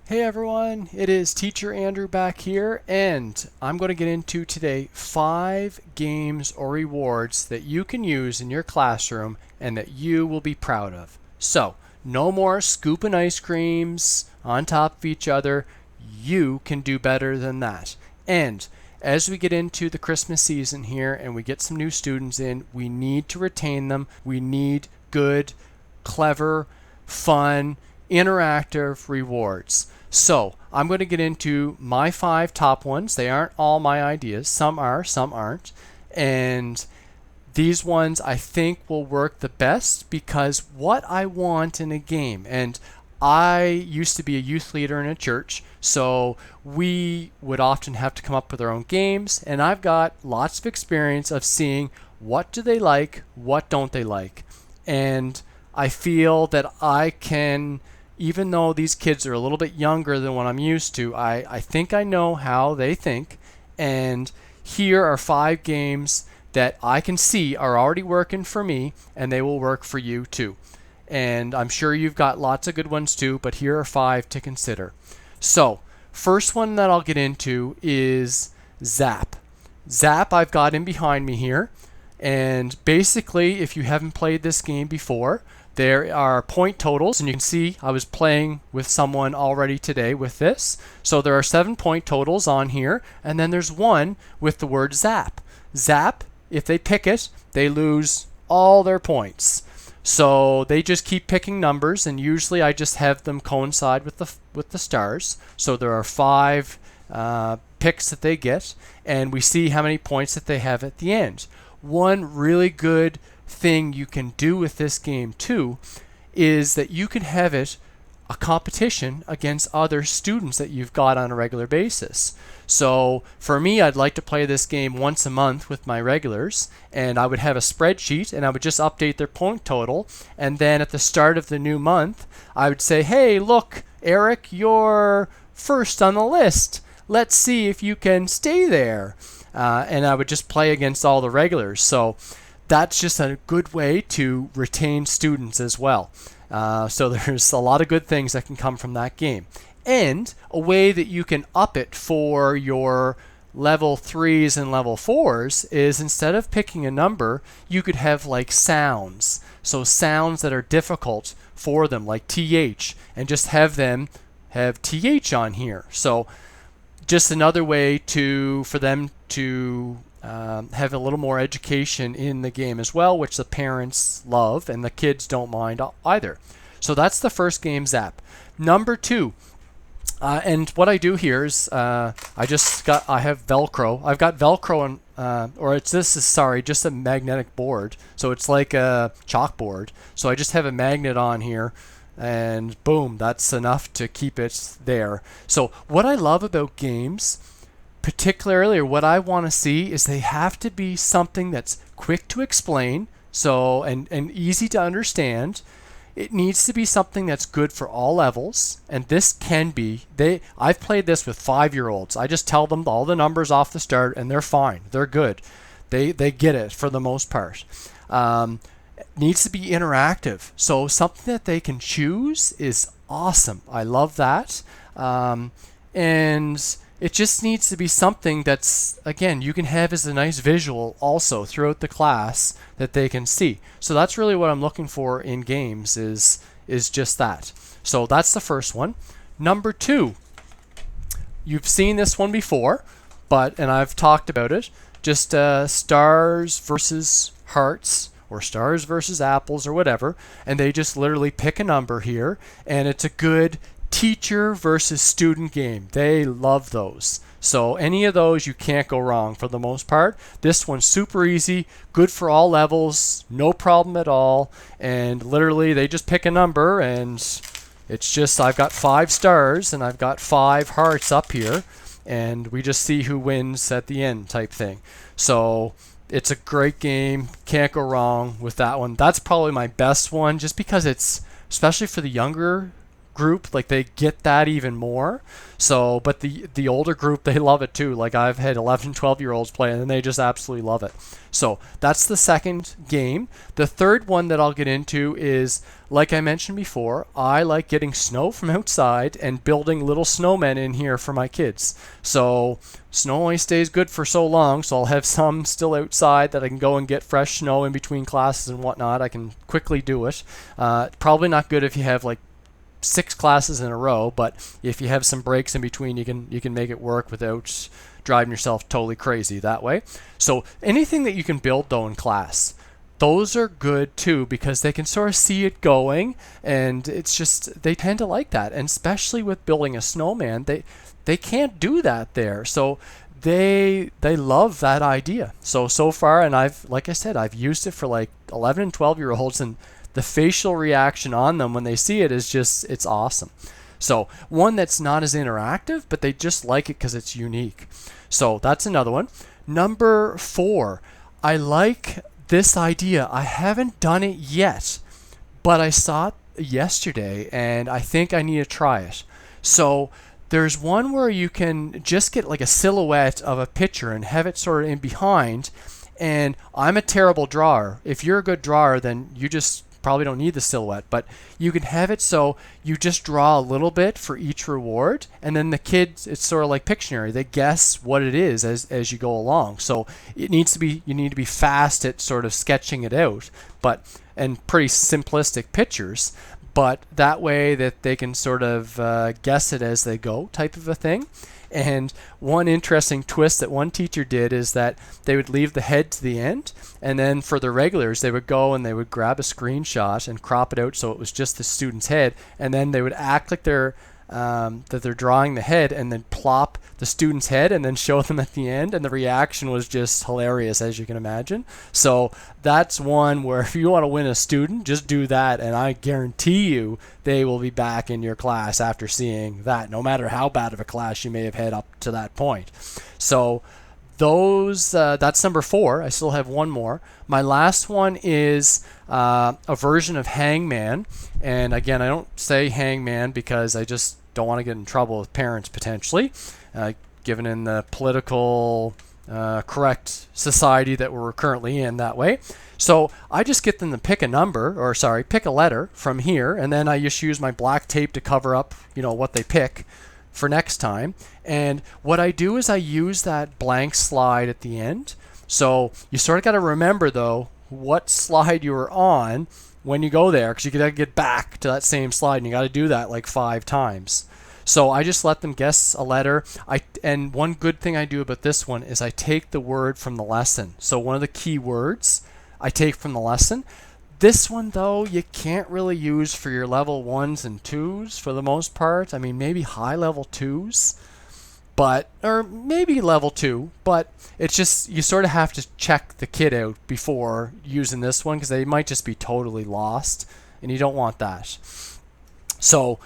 Hey everyone, it is Teacher Andrew back here, and I'm going to get into today 5 games or rewards that you can use in your classroom and that you will be proud of. So, no more scooping ice creams on top of each other. You can do better than that. And as we get into the Christmas season here and we get some new students in, we need to retain them. We need good, clever, fun, interactive rewards. So I'm going to get into my 5 top ones. They aren't all my ideas. Some are, some aren't. And these ones I think will work the best because what I want in a game, and I used to be a youth leader in a church, so we would often have to come up with our own games, and I've got lots of experience of seeing what do they like, what don't they like. And I feel that I can, even though these kids are a little bit younger than what I'm used to, I think I know how they think. And here are 5 games that I can see are already working for me, and they will work for you too. And I'm sure you've got lots of good ones too, but here are 5 to consider. So, first one that I'll get into is Zap. Zap I've got in behind me here. And basically, if you haven't played this game before, there are point totals, and you can see I was playing with someone already today with this. So there are 7 point totals on here, and then there's one with the word Zap. Zap, if they pick it, they lose all their points. So they just keep picking numbers, and usually I just have them coincide with the stars. So there are 5 picks that they get, and we see how many points that they have at the end. One really good thing you can do with this game too is that you can have it a competition against other students that you've got on a regular basis. So for me, I'd like to play this game once a month with my regulars, and I would have a spreadsheet and I would just update their point total, and then at the start of the new month I would say, hey look Eric, you're first on the list, let's see if you can stay there. And I would just play against all the regulars. So that's just a good way to retain students as well. So there's a lot of good things that can come from that game. And a way that you can up it for your level 3s and level 4s is instead of picking a number, you could have like sounds. So sounds that are difficult for them, like TH, and just have them have TH on here. So just another way for them to have a little more education in the game as well, which the parents love and the kids don't mind either. So that's the first game, Zap. Number 2, and what I do here is I have Velcro. I've got Velcro on, just a magnetic board. So it's like a chalkboard. So I just have a magnet on here, and boom, that's enough to keep it there. So what I love about games, particularly, or what I want to see, is they have to be something that's quick to explain, so and easy to understand. It needs to be something that's good for all levels, and this can be. I've played this with 5-year-olds. I just tell them all the numbers off the start, and they're fine. They're good. They get it for the most part. Needs to be interactive, so something that they can choose is awesome. I love that. And it just needs to be something that's, again, you can have as a nice visual also throughout the class that they can see. So that's really what I'm looking for in games is just that. So that's the first one. Number 2, you've seen this one before, and I've talked about it, just stars versus hearts, or stars versus apples, or whatever, and they just literally pick a number here, and it's a good teacher versus student game. They love those. So any of those, you can't go wrong for the most part. This one's super easy, good for all levels, no problem at all, and literally they just pick a number, and it's just, I've got 5 stars and I've got 5 hearts up here, and we just see who wins at the end type thing. So it's a great game, can't go wrong with that one. That's probably my best one, just because it's, especially for the younger group, like they get that even more. So, but the older group, they love it too. Like I've had 11, 12-year-olds play and they just absolutely love it. So that's the second game. The third one that I'll get into is, like I mentioned before, I like getting snow from outside and building little snowmen in here for my kids. So snow only stays good for so long, so I'll have some still outside that I can go and get fresh snow in between classes and whatnot. I can quickly do it. Probably not good if you have like 6 classes in a row, but if you have some breaks in between, you can make it work without driving yourself totally crazy that way. So anything that you can build though in class, those are good too, because they can sort of see it going, and it's just, they tend to like that. And especially with building a snowman, they can't do that there, so they love that idea. So far, and I've, like I said, I've used it for like 11 and 12-year-olds, and the facial reaction on them when they see it is just, it's awesome. So one that's not as interactive, but they just like it because it's unique. So that's another one. Number 4, I like this idea. I haven't done it yet, but I saw it yesterday and I think I need to try it. So there's one where you can just get like a silhouette of a picture and have it sort of in behind. And I'm a terrible drawer. If you're a good drawer, then you just probably don't need the silhouette, but you can have it so you just draw a little bit for each reward, and then the kids, it's sort of like Pictionary, they guess what it is as you go along. So it needs to be, you need to be fast at sort of sketching it out, but, and pretty simplistic pictures, but that way that they can sort of guess it as they go, type of a thing. And one interesting twist that one teacher did is that they would leave the head to the end, and then for the regulars they would go and they would grab a screenshot and crop it out so it was just the student's head, and then they would act like they're that they're drawing the head, and then plop the student's head and then show them at the end, and the reaction was just hilarious, as you can imagine. So that's one where if you want to win a student, just do that, and I guarantee you they will be back in your class after seeing that, no matter how bad of a class you may have had up to that point. So those, that's number 4. I still have one more. My last one is a version of Hangman, and again, I don't say Hangman because I just don't want to get in trouble with parents potentially, given in the political correct society that we're currently in that way. So I just get them to pick a number, or sorry, pick a letter from here, and then I just use my black tape to cover up, you know, what they pick for next time. And what I do is I use that blank slide at the end. So you sort of got to remember though what slide you were on when you go there, because you got to get back to that same slide, and you got to do that like 5 times. So I just let them guess a letter. And one good thing I do about this one is I take the word from the lesson. So one of the key words I take from the lesson. This one though, you can't really use for your level 1s and 2s for the most part. I mean, maybe high level 2s, but, or maybe level 2, but it's just, you sort of have to check the kid out before using this one, because they might just be totally lost, and you don't want that. So,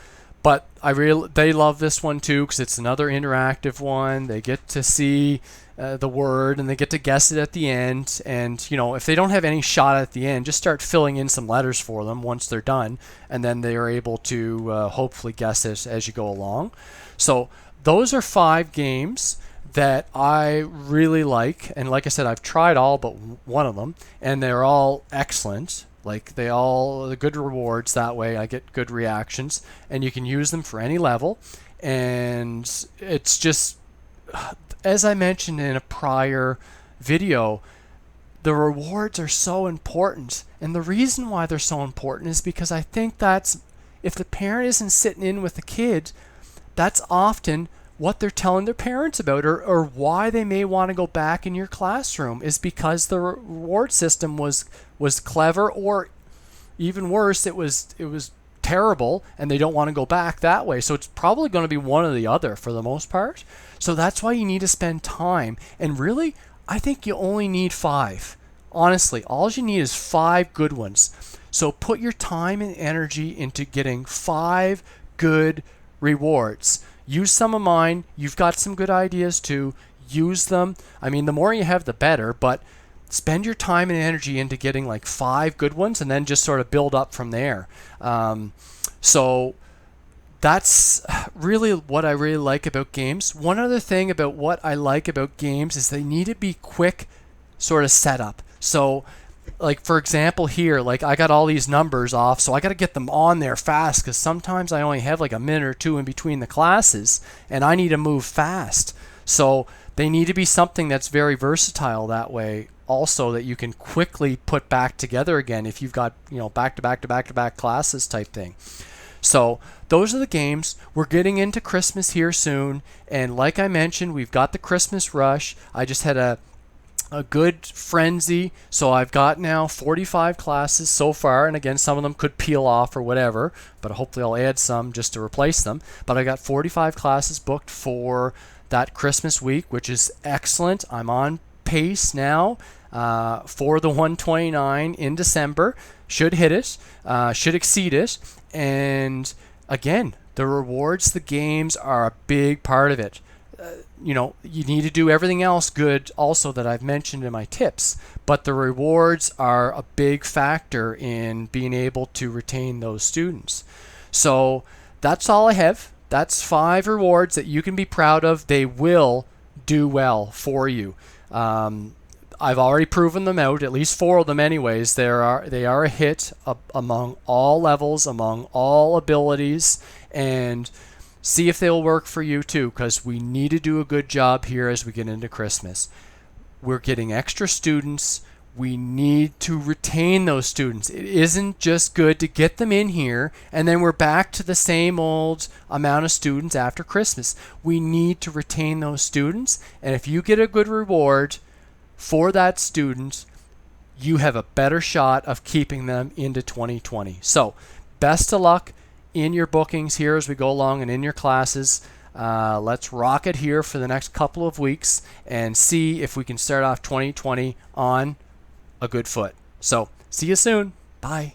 but they love this one too, because it's another interactive one. They get to see the word, and they get to guess it at the end. And you know, if they don't have any shot at the end, just start filling in some letters for them once they're done, and then they are able to hopefully guess it as you go along. So those are 5 games that I really like, and like I said, I've tried all but one of them, and they're all excellent. Like the good rewards that way. I get good reactions, and you can use them for any level. And it's just, as I mentioned in a prior video, the rewards are so important. And the reason why they're so important is because I think that's, if the parent isn't sitting in with the kid, that's often what they're telling their parents about, or why they may want to go back in your classroom, is because the reward system was clever, or even worse, it was terrible, and they don't want to go back that way. So it's probably going to be one or the other for the most part. So that's why you need to spend time. And really, I think you only need 5. Honestly, all you need is 5 good ones. So put your time and energy into getting 5 good rewards. Use some of mine. You've got some good ideas too. Use them. I mean, the more you have, the better, but spend your time and energy into getting like 5 good ones, and then just sort of build up from there. So that's really what I really like about games. One other thing about what I like about games is they need to be quick sort of setup. So like for example here, like I got all these numbers off, so I got to get them on there fast because sometimes I only have like a minute or two in between the classes and I need to move fast. So they need to be something that's very versatile that way also, that you can quickly put back together again if you've got, you know, back to back to back to back classes type thing. So those are the games. We're getting into Christmas here soon, and like I mentioned, we've got the Christmas rush. I just had a good frenzy, so I've got now 45 classes so far, and again, some of them could peel off or whatever, but hopefully I'll add some just to replace them. But I got 45 classes booked for that Christmas week, which is excellent. I'm on pace now for the 129 in December. Should hit it, should exceed it, and again, the rewards, the games are a big part of it. You know, you need to do everything else good also that I've mentioned in my tips, but the rewards are a big factor in being able to retain those students. So that's all I have. That's 5 rewards that you can be proud of. They will do well for you. I've already proven them out, at least 4 of them anyways. They are a hit among all levels, among all abilities, and see if they'll work for you too, because we need to do a good job here as we get into Christmas. We're getting extra students. We need to retain those students. It isn't just good to get them in here and then we're back to the same old amount of students after Christmas. We need to retain those students, and if you get a good reward for that student, you have a better shot of keeping them into 2020. So best of luck in your bookings here as we go along and in your classes. Let's rock it here for the next couple of weeks and see if we can start off 2020 on a good foot. So see you soon. Bye.